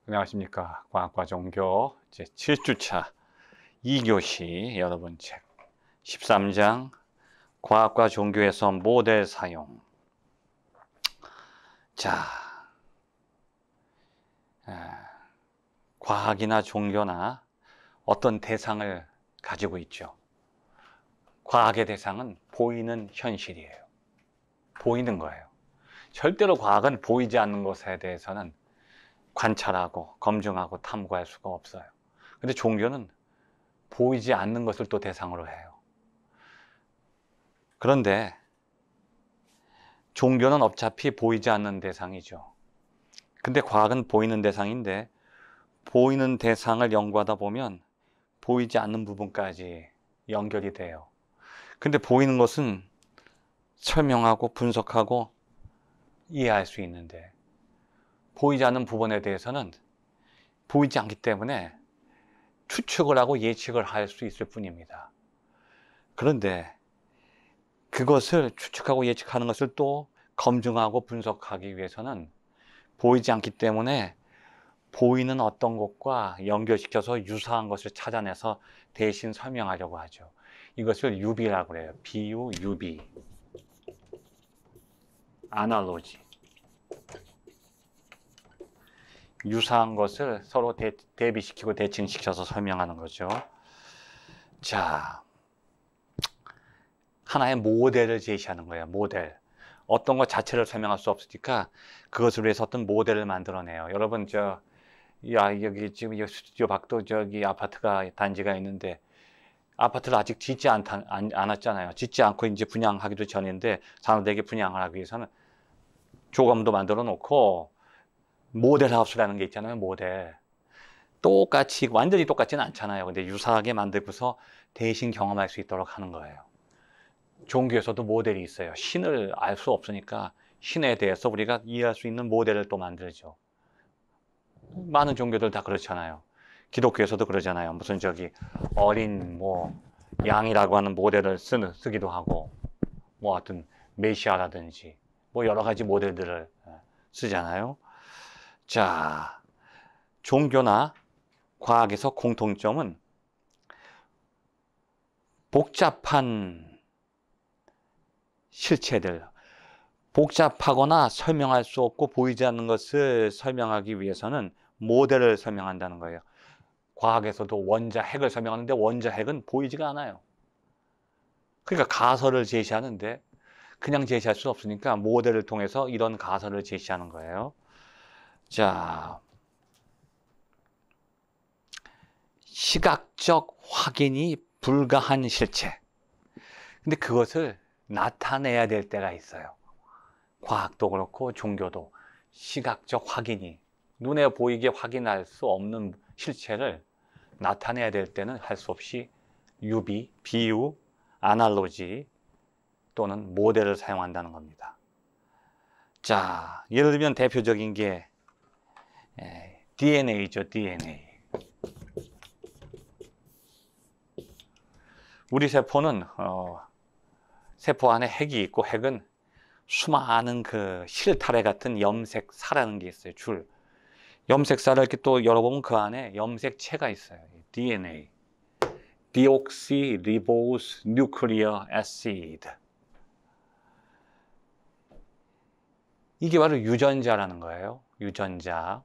안녕하십니까. 과학과 종교 제 7주차 2교시 여러분 책 13장 과학과 종교에서 모델 사용. 자, 과학이나 종교나 어떤 대상을 가지고 있죠. 과학의 대상은 보이는 현실이에요. 보이는 거예요. 절대로 과학은 보이지 않는 것에 대해서는 관찰하고 검증하고 탐구할 수가 없어요. 근데 종교는 보이지 않는 것을 또 대상으로 해요. 그런데 종교는 어차피 보이지 않는 대상이죠. 근데 과학은 보이는 대상인데, 보이는 대상을 연구하다 보면 보이지 않는 부분까지 연결이 돼요. 근데 보이는 것은 설명하고 분석하고 이해할 수 있는데, 보이지 않는 부분에 대해서는 보이지 않기 때문에 추측을 하고 예측을 할 수 있을 뿐입니다. 그런데 그것을 추측하고 예측하는 것을 또 검증하고 분석하기 위해서는 보이지 않기 때문에 보이는 어떤 것과 연결시켜서 유사한 것을 찾아내서 대신 설명하려고 하죠. 이것을 유비라고 그래요. 비유, 유비. 아날로지. 유사한 것을 서로 대비시키고 대칭시켜서 설명하는 거죠. 자, 하나의 모델을 제시하는 거예요. 모델. 어떤 것 자체를 설명할 수 없으니까 그것을 위해서 어떤 모델을 만들어내요. 여러분, 여기 지금 이 스튜디오 밖도 저기 아파트가 단지가 있는데 아파트를 아직 짓지 않았잖아요. 짓지 않고 이제 분양하기도 전인데 사람들에게 분양을 하기 위해서는 조감도 만들어 놓고 모델 하우스라는 게 있잖아요. 모델. 똑같이 완전히 똑같지는 않잖아요. 근데 유사하게 만들고서 대신 경험할 수 있도록 하는 거예요. 종교에서도 모델이 있어요. 신을 알 수 없으니까 신에 대해서 우리가 이해할 수 있는 모델을 또 만들죠. 많은 종교들 다 그렇잖아요. 기독교에서도 그러잖아요. 무슨 어린 양이라고 하는 모델을 쓰기도 하고, 하여튼 메시아라든지 여러 가지 모델들을 쓰잖아요. 자, 종교나 과학에서 공통점은 복잡한 실체들, 복잡하거나 설명할 수 없고 보이지 않는 것을 설명하기 위해서는 모델을 설명한다는 거예요. 과학에서도 원자핵을 설명하는데 원자핵은 보이지가 않아요. 그러니까 가설을 제시하는데 그냥 제시할 수 없으니까 모델을 통해서 이런 가설을 제시하는 거예요. 자, 시각적 확인이 불가한 실체. 근데 그것을 나타내야 될 때가 있어요. 과학도 그렇고 종교도 시각적 확인이 눈에 보이게 확인할 수 없는 실체를 나타내야 될 때는 할 수 없이 유비, 비유, 아날로지 또는 모델을 사용한다는 겁니다. 자, 예를 들면 대표적인 게 DNA죠, DNA. 우리 세포는 세포 안에 핵이 있고 핵은 수많은 그 실타래 같은 염색사라는 게 있어요. 염색사를 이렇게 또 열어보면 그 안에 염색체가 있어요. DNA. 디옥시리보스 뉴클리어 애시드. 이게 바로 유전자라는 거예요. 유전자.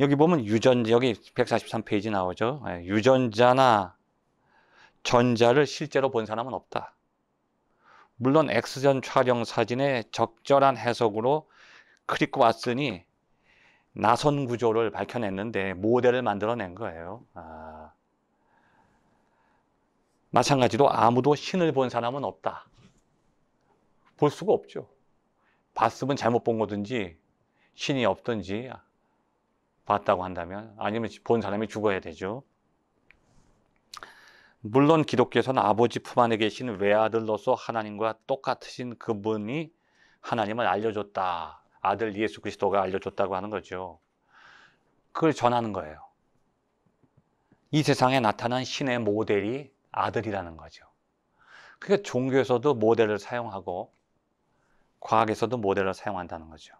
여기 보면 여기 143페이지 나오죠. 유전자나 전자를 실제로 본 사람은 없다. 물론 X선 촬영 사진의 적절한 해석으로 크리크 왓슨이 나선 구조를 밝혀냈는데 모델을 만들어낸 거예요. 마찬가지로 아무도 신을 본 사람은 없다. 볼 수가 없죠. 봤으면 잘못 본 거든지 신이 없든지 봤다고 한다면, 아니면 본 사람이 죽어야 되죠. 물론 기독교에서는 아버지 품 안에 계신 외아들로서 하나님과 똑같으신 그분이 하나님을 알려줬다. 아들 예수 그리스도가 알려줬다고 하는 거죠. 그걸 전하는 거예요. 이 세상에 나타난 신의 모델이 아들이라는 거죠. 그러니까 종교에서도 모델을 사용하고 과학에서도 모델을 사용한다는 거죠.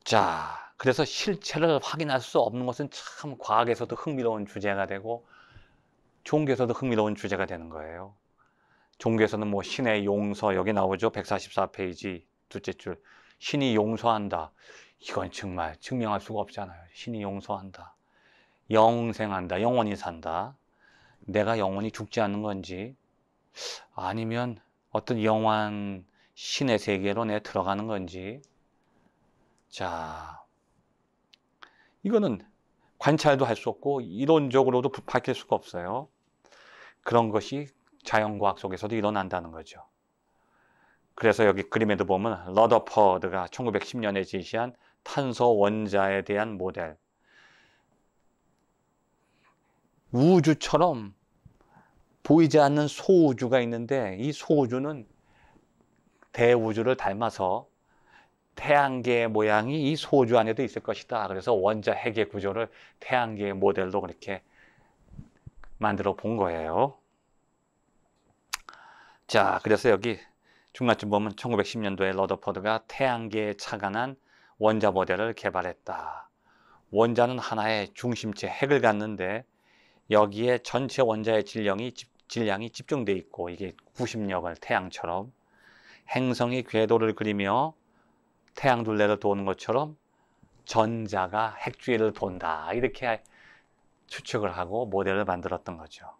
자, 그래서 실체를 확인할 수 없는 것은 참 과학에서도 흥미로운 주제가 되고 종교에서도 흥미로운 주제가 되는 거예요. 종교에서는 뭐 신의 용서, 여기 나오죠. 144페이지 둘째 줄. 신이 용서한다. 이건 정말 증명할 수가 없잖아요. 신이 용서한다. 영생한다. 영원히 산다. 내가 영원히 죽지 않는 건지 아니면 어떤 영원한 신의 세계로 내 들어가는 건지. 자, 이거는 관찰도 할 수 없고 이론적으로도 밝힐 수가 없어요. 그런 것이 자연과학 속에서도 일어난다는 거죠. 그래서 여기 그림에도 보면 러더퍼드가 1910년에 제시한 탄소 원자에 대한 모델. 우주처럼 보이지 않는 소우주가 있는데 이 소우주는 대우주를 닮아서 태양계의 모양이 이 소우주 안에도 있을 것이다. 그래서 원자 핵의 구조를 태양계의 모델로 그렇게 만들어 본 거예요. 자, 그래서 여기 중간쯤 보면 1910년도에 러더퍼드가 태양계에 착안한 원자 모델을 개발했다. 원자는 하나의 중심체 핵을 갖는데 여기에 전체 원자의 질량이 집중되어 있고 이게 구심력을 태양처럼 행성이 궤도를 그리며 태양 둘레를 도는 것처럼 전자가 핵주위를 돈다. 이렇게 추측을 하고 모델을 만들었던 거죠.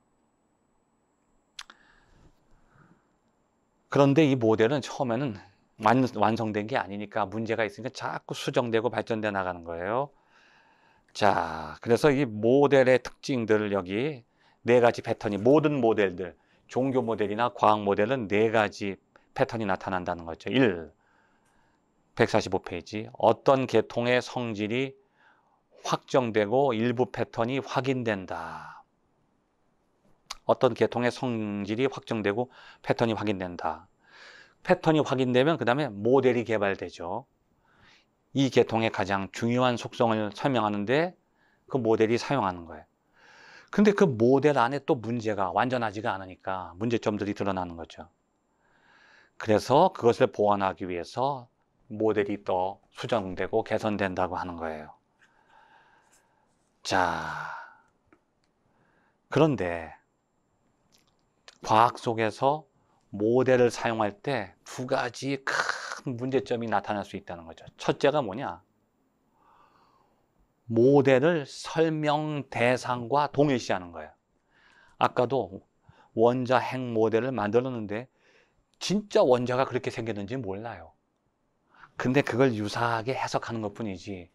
그런데 이 모델은 처음에는 완성된 게 아니니까 문제가 있으니까 자꾸 수정되고 발전돼 나가는 거예요. 자, 그래서 이 모델의 특징들을 여기 네 가지 패턴이, 모든 모델들, 종교 모델이나 과학 모델은 네 가지 패턴이 나타난다는 거죠. 1. 145페이지. 어떤 계통의 성질이 확정되고 일부 패턴이 확인된다. 어떤 계통의 성질이 확정되고 패턴이 확인된다. 패턴이 확인되면 그 다음에 모델이 개발되죠. 이 계통의 가장 중요한 속성을 설명하는데 그 모델이 사용하는 거예요. 근데 그 모델 안에 또 문제가 완전하지가 않으니까 문제점들이 드러나는 거죠. 그래서 그것을 보완하기 위해서 모델이 또 수정되고 개선된다고 하는 거예요. 자, 그런데 과학 속에서 모델을 사용할 때 두 가지 큰 문제점이 나타날 수 있다는 거죠. 첫째가 뭐냐? 모델을 설명 대상과 동일시하는 거예요. 아까도 원자 핵 모델을 만들었는데 진짜 원자가 그렇게 생겼는지 몰라요. 근데 그걸 유사하게 해석하는 것 뿐이지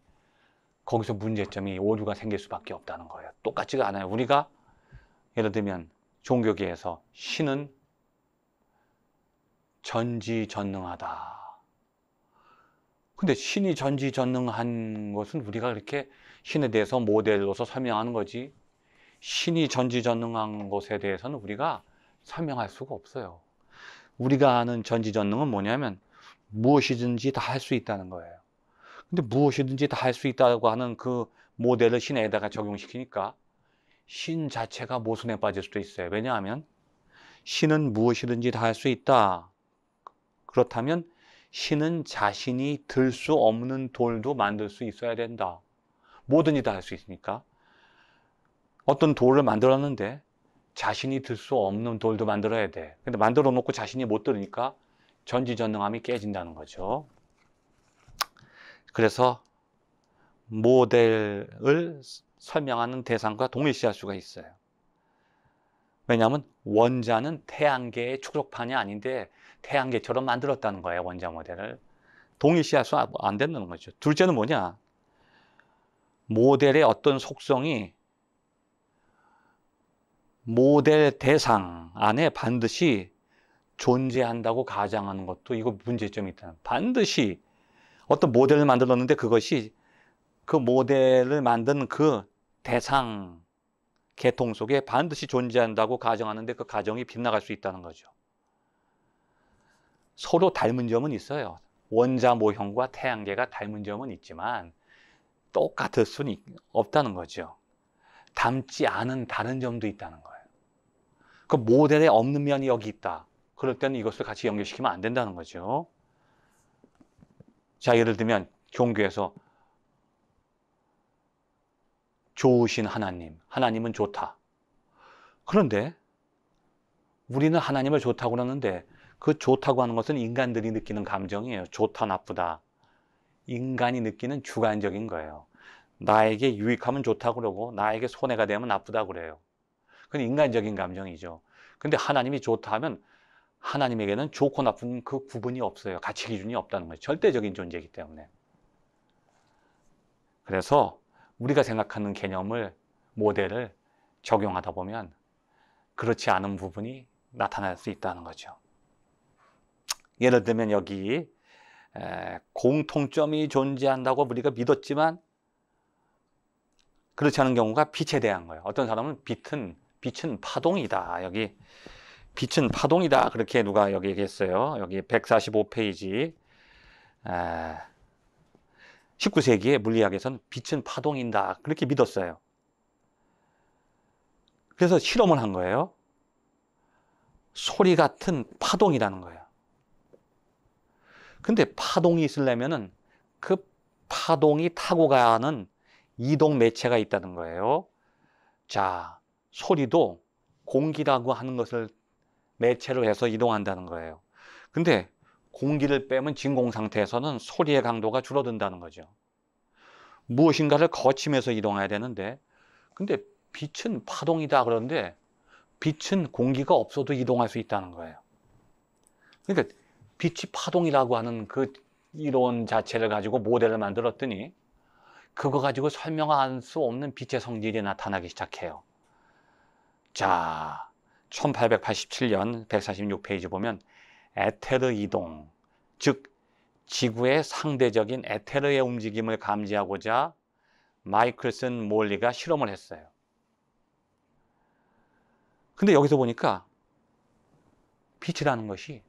거기서 문제점이 오류가 생길 수밖에 없다는 거예요. 똑같지가 않아요. 우리가 예를 들면 종교계에서 신은 전지전능하다. 근데 신이 전지전능한 것은 우리가 그렇게 신에 대해서 모델로서 설명하는 거지 신이 전지전능한 것에 대해서는 우리가 설명할 수가 없어요. 우리가 아는 전지전능은 뭐냐면 무엇이든지 다 할 수 있다는 거예요. 근데 무엇이든지 다 할 수 있다고 하는 그 모델을 신에다가 적용시키니까 신 자체가 모순에 빠질 수도 있어요. 왜냐하면 신은 무엇이든지 다 할 수 있다. 그렇다면 신은 자신이 들 수 없는 돌도 만들 수 있어야 된다. 뭐든지 다 할 수 있으니까. 어떤 돌을 만들었는데 자신이 들 수 없는 돌도 만들어야 돼. 근데 만들어 놓고 자신이 못 들으니까 전지전능함이 깨진다는 거죠. 그래서 모델을 설명하는 대상과 동일시할 수가 있어요. 왜냐하면 원자는 태양계의 축소판이 아닌데 태양계처럼 만들었다는 거예요. 원자 모델을. 동일시할 수 안 된다는 거죠. 둘째는 뭐냐? 모델의 어떤 속성이 모델 대상 안에 반드시 존재한다고 가정하는 것도 이거 문제점이 있다. 반드시 어떤 모델을 만들었는데 그것이 그 모델을 만든 그 대상 계통 속에 반드시 존재한다고 가정하는데 그 가정이 빗나갈 수 있다는 거죠. 서로 닮은 점은 있어요. 원자 모형과 태양계가 닮은 점은 있지만 똑같을 수는 없다는 거죠. 닮지 않은 다른 점도 있다는 거예요. 그 모델에 없는 면이 여기 있다. 그럴 때는 이것을 같이 연결시키면 안 된다는 거죠. 자, 예를 들면 종교에서 좋으신 하나님, 하나님은 좋다. 그런데 우리는 하나님을 좋다고 그러는데 그 좋다고 하는 것은 인간들이 느끼는 감정이에요. 좋다, 나쁘다. 인간이 느끼는 주관적인 거예요. 나에게 유익하면 좋다고 그러고 나에게 손해가 되면 나쁘다고 그래요. 그건 인간적인 감정이죠. 근데 하나님이 좋다 하면 하나님에게는 좋고 나쁜 그 구분이 없어요. 가치 기준이 없다는 거예요. 절대적인 존재이기 때문에. 그래서 우리가 생각하는 개념을, 모델을 적용하다 보면 그렇지 않은 부분이 나타날 수 있다는 거죠. 예를 들면 여기 공통점이 존재한다고 우리가 믿었지만 그렇지 않은 경우가 빛에 대한 거예요. 어떤 사람은 빛은 파동이다. 여기 빛은 파동이다. 그렇게 누가 여기 얘기했어요. 여기 145페이지 19세기의 물리학에서는 빛은 파동인다. 그렇게 믿었어요. 그래서 실험을 한 거예요. 소리 같은 파동이라는 거예요. 근데 파동이 있으려면은 그 파동이 타고 가는 이동 매체가 있다는 거예요. 자, 소리도 공기라고 하는 것을 매체로 해서 이동한다는 거예요. 근데 공기를 빼면 진공 상태에서는 소리의 강도가 줄어든다는 거죠. 무엇인가를 거치면서 이동해야 되는데, 근데 빛은 파동이다 그러는데 빛은 공기가 없어도 이동할 수 있다는 거예요. 그러니까 빛이 파동이라고 하는 그 이론 자체를 가지고 모델을 만들었더니 그거 가지고 설명할 수 없는 빛의 성질이 나타나기 시작해요. 자, 1887년 146페이지 보면 에테르 이동, 즉 지구의 상대적인 에테르의 움직임을 감지하고자 마이클슨 몰리가 실험을 했어요. 근데 여기서 보니까 빛이라는 것이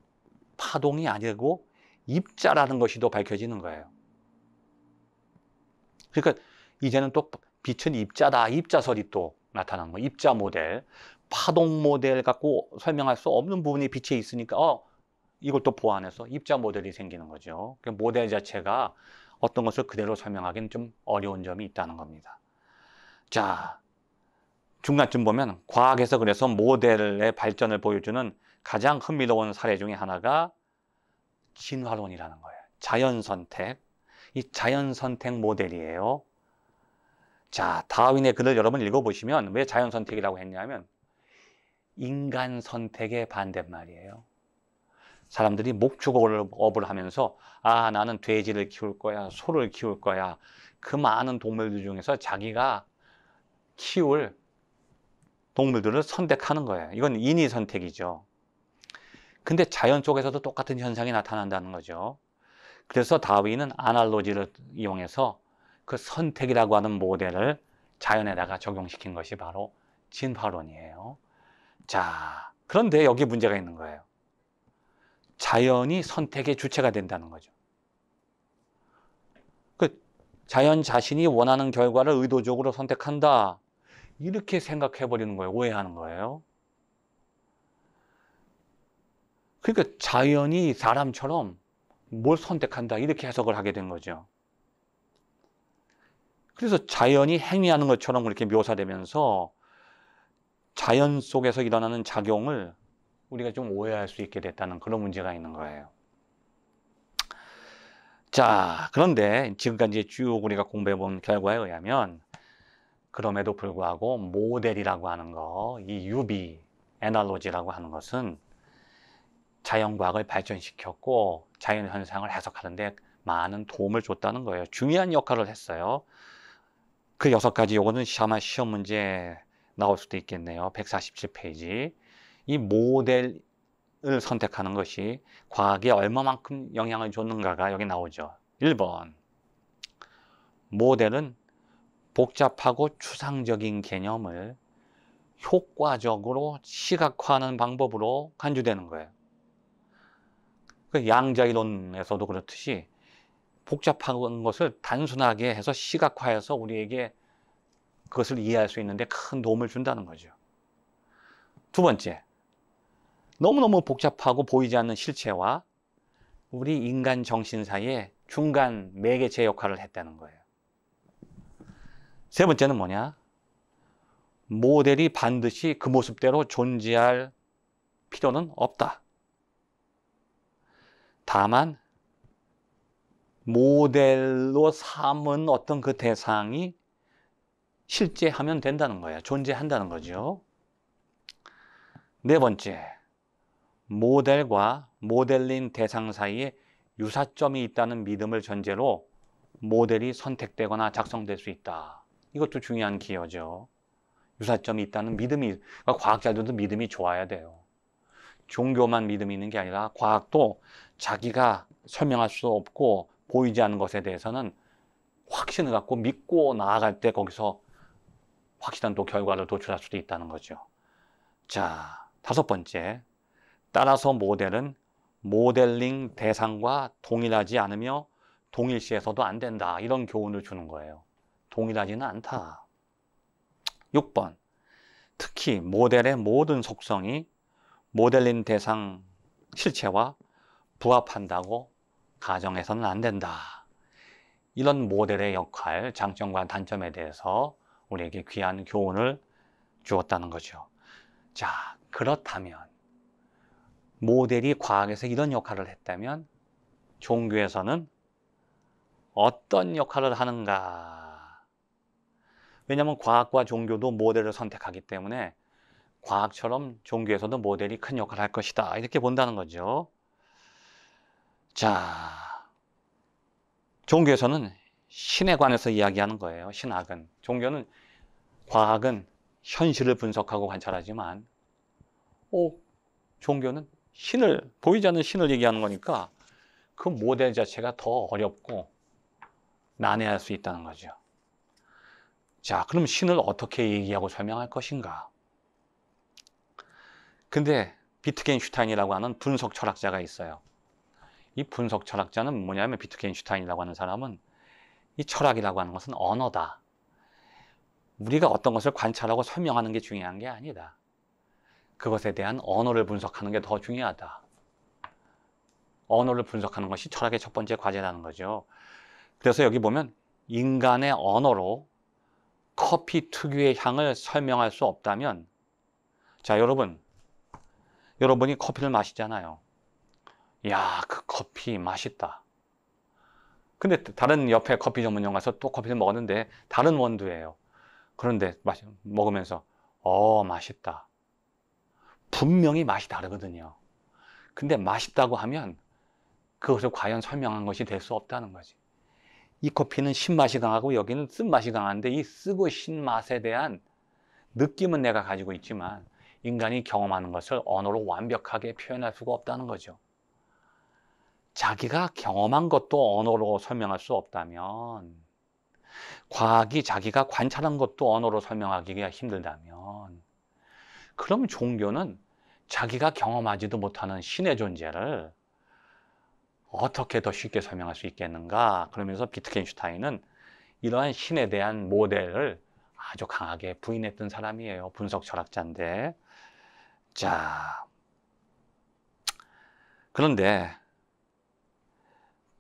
파동이 아니고 입자라는 것이 또 밝혀지는 거예요. 그러니까 이제는 또 빛은 입자다, 입자설이 또 나타나는 거예요. 입자 모델, 파동 모델 갖고 설명할 수 없는 부분이 빛에 있으니까 이걸 또 보완해서 입자 모델이 생기는 거죠. 모델 자체가 어떤 것을 그대로 설명하기는 좀 어려운 점이 있다는 겁니다. 자, 중간쯤 보면 과학에서 그래서 모델의 발전을 보여주는 가장 흥미로운 사례 중에 하나가 진화론이라는 거예요. 자연선택. 이 자연선택 모델이에요. 자, 다윈의 글을 여러분 읽어보시면 왜 자연선택이라고 했냐면 인간 선택의 반대말이에요. 사람들이 목축업을 하면서 나는 돼지를 키울 거야, 소를 키울 거야. 그 많은 동물들 중에서 자기가 키울 동물들을 선택하는 거예요. 이건 인위 선택이죠. 근데 자연 속에서도 똑같은 현상이 나타난다는 거죠. 그래서 다윈은 아날로지를 이용해서 그 선택이라고 하는 모델을 자연에다가 적용시킨 것이 바로 진화론이에요. 자, 그런데 여기 문제가 있는 거예요. 자연이 선택의 주체가 된다는 거죠. 그 자연 자신이 원하는 결과를 의도적으로 선택한다. 이렇게 생각해 버리는 거예요. 오해하는 거예요. 그러니까 자연이 사람처럼 뭘 선택한다. 이렇게 해석을 하게 된 거죠. 그래서 자연이 행위하는 것처럼 그렇게 묘사되면서 자연 속에서 일어나는 작용을 우리가 좀 오해할 수 있게 됐다는 그런 문제가 있는 거예요. 자, 그런데 지금까지 쭉 우리가 공부해 본 결과에 의하면 그럼에도 불구하고 모델이라고 하는 거, 이 유비, 애널로지라고 하는 것은 자연과학을 발전시켰고 자연현상을 해석하는 데 많은 도움을 줬다는 거예요. 중요한 역할을 했어요. 그 6가지 요거는 아마 시험 문제 나올 수도 있겠네요. 147페이지. 이 모델을 선택하는 것이 과학에 얼마만큼 영향을 줬는가가 여기 나오죠. 1번. 모델은 복잡하고 추상적인 개념을 효과적으로 시각화하는 방법으로 간주되는 거예요. 그 양자이론에서도 그렇듯이 복잡한 것을 단순하게 해서 시각화해서 우리에게 그것을 이해할 수 있는데 큰 도움을 준다는 거죠. 2번째, 너무너무 복잡하고 보이지 않는 실체와 우리 인간 정신 사이에 중간 매개체 역할을 했다는 거예요. 세 번째는 뭐냐? 모델이 반드시 그 모습대로 존재할 필요는 없다. 다만 모델로 삼은 어떤 그 대상이 실제하면 된다는 거예요. 존재한다는 거죠. 네 번째, 모델과 모델링 대상 사이에 유사점이 있다는 믿음을 전제로 모델이 선택되거나 작성될 수 있다. 이것도 중요한 기여죠. 유사점이 있다는 믿음이, 그러니까 과학자들도 믿음이 좋아야 돼요. 종교만 믿음이 있는 게 아니라 과학도 자기가 설명할 수 없고 보이지 않는 것에 대해서는 확신을 갖고 믿고 나아갈 때 거기서 확실한 또 결과를 도출할 수도 있다는 거죠. 자, 다섯 번째. 따라서 모델은 모델링 대상과 동일하지 않으며 동일시해서도 안 된다. 이런 교훈을 주는 거예요. 동일하지는 않다. 6번. 특히 모델의 모든 속성이 모델링 대상 실체와 부합한다고 가정해서는 안 된다. 이런 모델의 역할, 장점과 단점에 대해서 우리에게 귀한 교훈을 주었다는 거죠. 자, 그렇다면 모델이 과학에서 이런 역할을 했다면 종교에서는 어떤 역할을 하는가? 왜냐하면 과학과 종교도 모델을 선택하기 때문에 과학처럼 종교에서도 모델이 큰 역할을 할 것이다. 이렇게 본다는 거죠. 자, 종교에서는 신에 관해서 이야기하는 거예요. 신학은. 종교는, 과학은 현실을 분석하고 관찰하지만 종교는 신을, 보이지 않는 신을 얘기하는 거니까 그 모델 자체가 더 어렵고 난해할 수 있다는 거죠. 자, 그럼 신을 어떻게 얘기하고 설명할 것인가? 근데 비트겐슈타인이라고 하는 분석 철학자가 있어요. 이 분석 철학자는 뭐냐면, 비트겐슈타인이라고 하는 사람은 이 철학이라고 하는 것은 언어다. 우리가 어떤 것을 관찰하고 설명하는 게 중요한 게 아니다. 그것에 대한 언어를 분석하는 게 더 중요하다. 언어를 분석하는 것이 철학의 첫 번째 과제라는 거죠. 그래서 여기 보면 인간의 언어로 커피 특유의 향을 설명할 수 없다면, 자, 여러분이 커피를 마시잖아요. 야, 그 커피 맛있다. 근데 다른 옆에 커피 전문점 가서 또 커피를 먹었는데 다른 원두예요. 그런데 먹으면서 맛있다. 분명히 맛이 다르거든요. 근데 맛있다고 하면 그것을 과연 설명한 것이 될 수 없다는 거지. 이 커피는 신맛이 강하고 여기는 쓴맛이 강한데 이 쓰고 신맛에 대한 느낌은 내가 가지고 있지만 인간이 경험하는 것을 언어로 완벽하게 표현할 수가 없다는 거죠. 자기가 경험한 것도 언어로 설명할 수 없다면, 과학이 자기가 관찰한 것도 언어로 설명하기가 힘들다면, 그럼 종교는 자기가 경험하지도 못하는 신의 존재를 어떻게 더 쉽게 설명할 수 있겠는가? 그러면서 비트겐슈타인은 이러한 신에 대한 모델을 아주 강하게 부인했던 사람이에요. 분석 철학자인데. 자, 그런데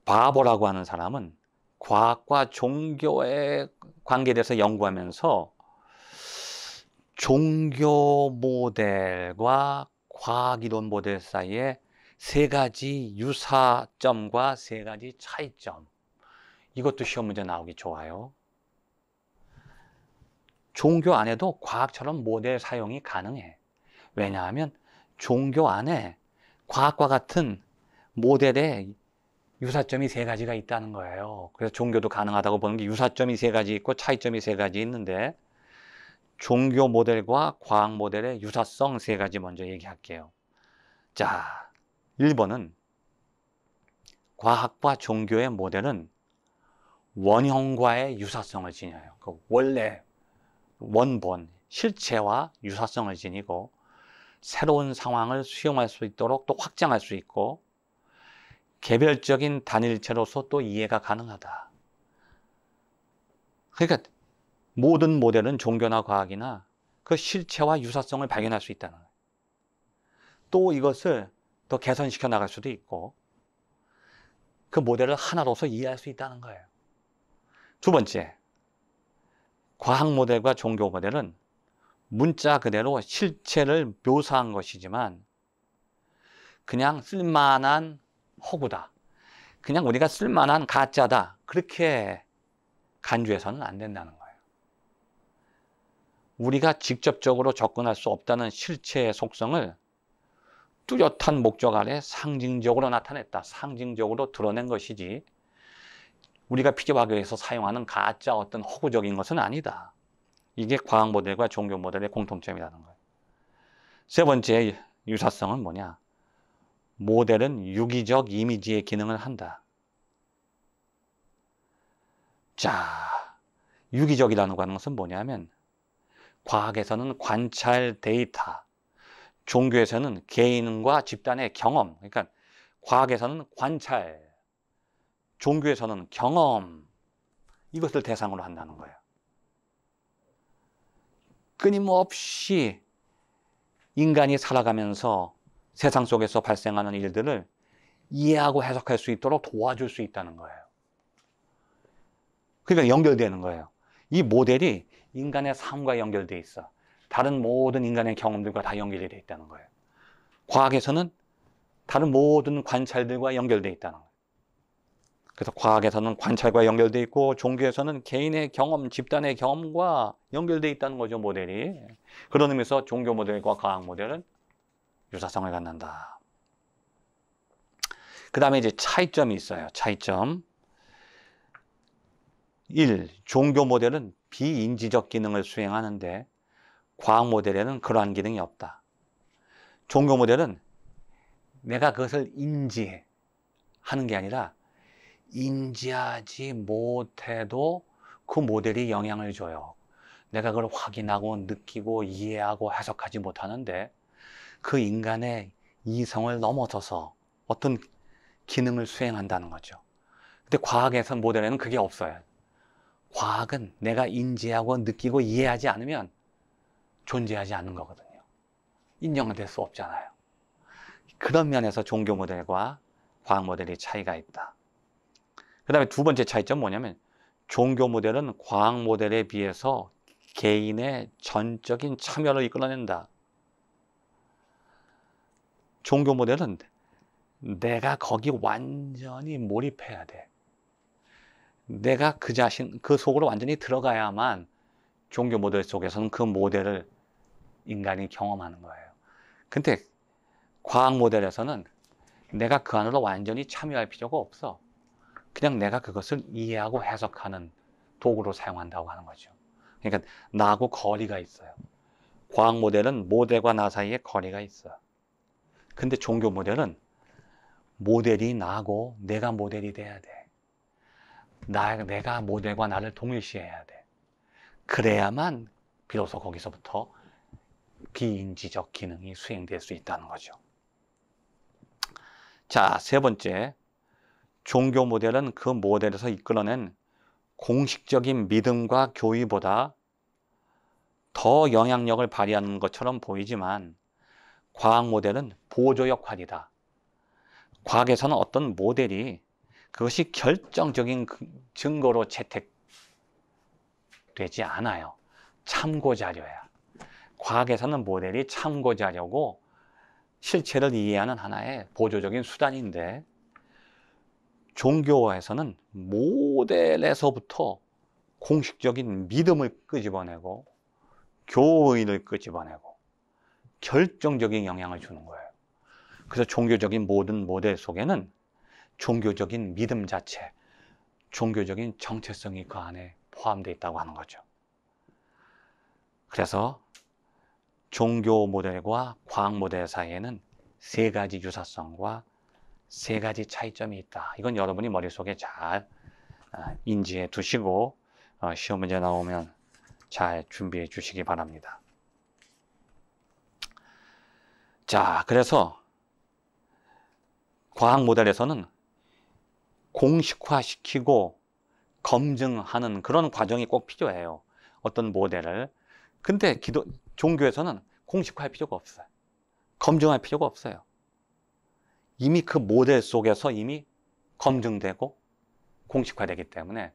바버라고 하는 사람은 과학과 종교의 관계에 대해서 연구하면서 종교 모델과 과학이론 모델 사이에 세 가지 유사점과 세 가지 차이점, 이것도 시험 문제 나오기 좋아요. 종교 안에도 과학처럼 모델 사용이 가능해. 왜냐하면 종교 안에 과학과 같은 모델의 유사점이 세 가지가 있다는 거예요. 그래서 종교도 가능하다고 보는 게, 유사점이 세 가지 있고 차이점이 세 가지 있는데, 종교 모델과 과학 모델의 유사성 세 가지 먼저 얘기할게요. 자, 1번은 과학과 종교의 모델은 원형과의 유사성을 지녀요. 그 원래 원본, 실체와 유사성을 지니고 새로운 상황을 수용할 수 있도록 또 확장할 수 있고 개별적인 단일체로서 또 이해가 가능하다. 그러니까 모든 모델은 종교나 과학이나 그 실체와 유사성을 발견할 수 있다는 거예요. 또 이것을 더 개선시켜 나갈 수도 있고 그 모델을 하나로서 이해할 수 있다는 거예요. 두 번째, 과학 모델과 종교 모델은 문자 그대로 실체를 묘사한 것이지만 그냥 쓸만한 허구다, 그냥 우리가 쓸만한 가짜다, 그렇게 간주해서는 안 된다는 거예요. 우리가 직접적으로 접근할 수 없다는 실체의 속성을 뚜렷한 목적 아래 상징적으로 나타냈다, 상징적으로 드러낸 것이지 우리가 필요하기 위해서 사용하는 가짜 어떤 허구적인 것은 아니다. 이게 과학 모델과 종교 모델의 공통점이라는 거예요. 세 번째 유사성은 뭐냐? 모델은 유기적 이미지의 기능을 한다. 자, 유기적이라는 것은 뭐냐면 과학에서는 관찰 데이터, 종교에서는 개인과 집단의 경험, 그러니까 과학에서는 관찰, 종교에서는 경험, 이것을 대상으로 한다는 거예요. 끊임없이 인간이 살아가면서 세상 속에서 발생하는 일들을 이해하고 해석할 수 있도록 도와줄 수 있다는 거예요. 그러니까 연결되는 거예요. 이 모델이 인간의 삶과 연결되어 있어. 다른 모든 인간의 경험들과 다 연결이 되어 있다는 거예요. 과학에서는 다른 모든 관찰들과 연결되어 있다는 거예요. 그래서 과학에서는 관찰과 연결되어 있고 종교에서는 개인의 경험, 집단의 경험과 연결되어 있다는 거죠, 모델이. 그런 의미에서 종교 모델과 과학 모델은 유사성을 갖는다. 그 다음에 이제 차이점이 있어요. 차이점. 1. 종교 모델은 비인지적 기능을 수행하는데 과학 모델에는 그러한 기능이 없다. 종교 모델은 내가 그것을 인지하는 게 아니라 인지하지 못해도 그 모델이 영향을 줘요. 내가 그걸 확인하고 느끼고 이해하고 해석하지 못하는데 그 인간의 이성을 넘어서서 어떤 기능을 수행한다는 거죠. 근데 과학에서 모델에는 그게 없어요. 과학은 내가 인지하고 느끼고 이해하지 않으면 존재하지 않는 거거든요. 인정될 수 없잖아요. 그런 면에서 종교 모델과 과학 모델의 차이가 있다. 그 다음에 두 번째 차이점 뭐냐면 종교 모델은 과학 모델에 비해서 개인의 전적인 참여를 이끌어낸다. 종교 모델은 내가 거기 완전히 몰입해야 돼. 내가 그 자신, 그 속으로 완전히 들어가야만 종교 모델 속에서는 그 모델을 인간이 경험하는 거예요. 근데 과학 모델에서는 내가 그 안으로 완전히 참여할 필요가 없어. 그냥 내가 그것을 이해하고 해석하는 도구로 사용한다고 하는 거죠. 그러니까 나하고 거리가 있어요. 과학 모델은 모델과 나 사이에 거리가 있어. 근데 종교 모델은 모델이 나하고 내가 모델이 돼야 돼. 내가 모델과 나를 동일시해야 돼. 그래야만 비로소 거기서부터 비인지적 기능이 수행될 수 있다는 거죠. 자, 세 번째. 종교 모델은 그 모델에서 이끌어낸 공식적인 믿음과 교의보다 더 영향력을 발휘하는 것처럼 보이지만 과학 모델은 보조 역할이다. 과학에서는 어떤 모델이 그것이 결정적인 증거로 채택되지 않아요. 참고자료야. 과학에서는 모델이 참고자료고 실체를 이해하는 하나의 보조적인 수단인데 종교에서는 모델에서부터 공식적인 믿음을 끄집어내고 교의를 끄집어내고 결정적인 영향을 주는 거예요. 그래서 종교적인 모든 모델 속에는 종교적인 믿음 자체, 종교적인 정체성이 그 안에 포함되어 있다고 하는 거죠. 그래서 종교 모델과 과학 모델 사이에는 세 가지 유사성과 세 가지 차이점이 있다. 이건 여러분이 머릿속에 잘 인지해 두시고 시험 문제 나오면 잘 준비해 주시기 바랍니다. 자, 그래서 과학 모델에서는 공식화시키고 검증하는 그런 과정이 꼭 필요해요. 어떤 모델을. 근데 종교에서는 공식화할 필요가 없어요. 검증할 필요가 없어요. 이미 그 모델 속에서 이미 검증되고 공식화되기 때문에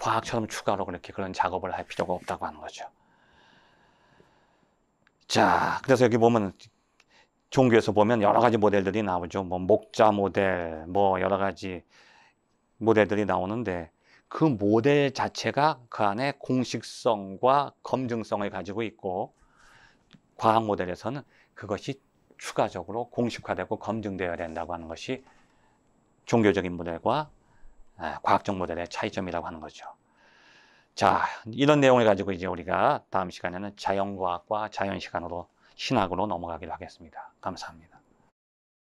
과학처럼 추가로 그렇게 그런 작업을 할 필요가 없다고 하는 거죠. 자, 그래서 여기 보면 종교에서 보면 여러 가지 모델들이 나오죠. 뭐 목자 모델, 뭐 여러 가지 모델들이 나오는데 그 모델 자체가 그 안에 공식성과 검증성을 가지고 있고 과학 모델에서는 그것이 추가적으로 공식화되고 검증되어야 된다고 하는 것이 종교적인 모델과 과학적 모델의 차이점이라고 하는 거죠. 자, 이런 내용을 가지고 이제 우리가 다음 시간에는 자연과학과 자연시간으로 신학으로 넘어가기로 하겠습니다. 감사합니다.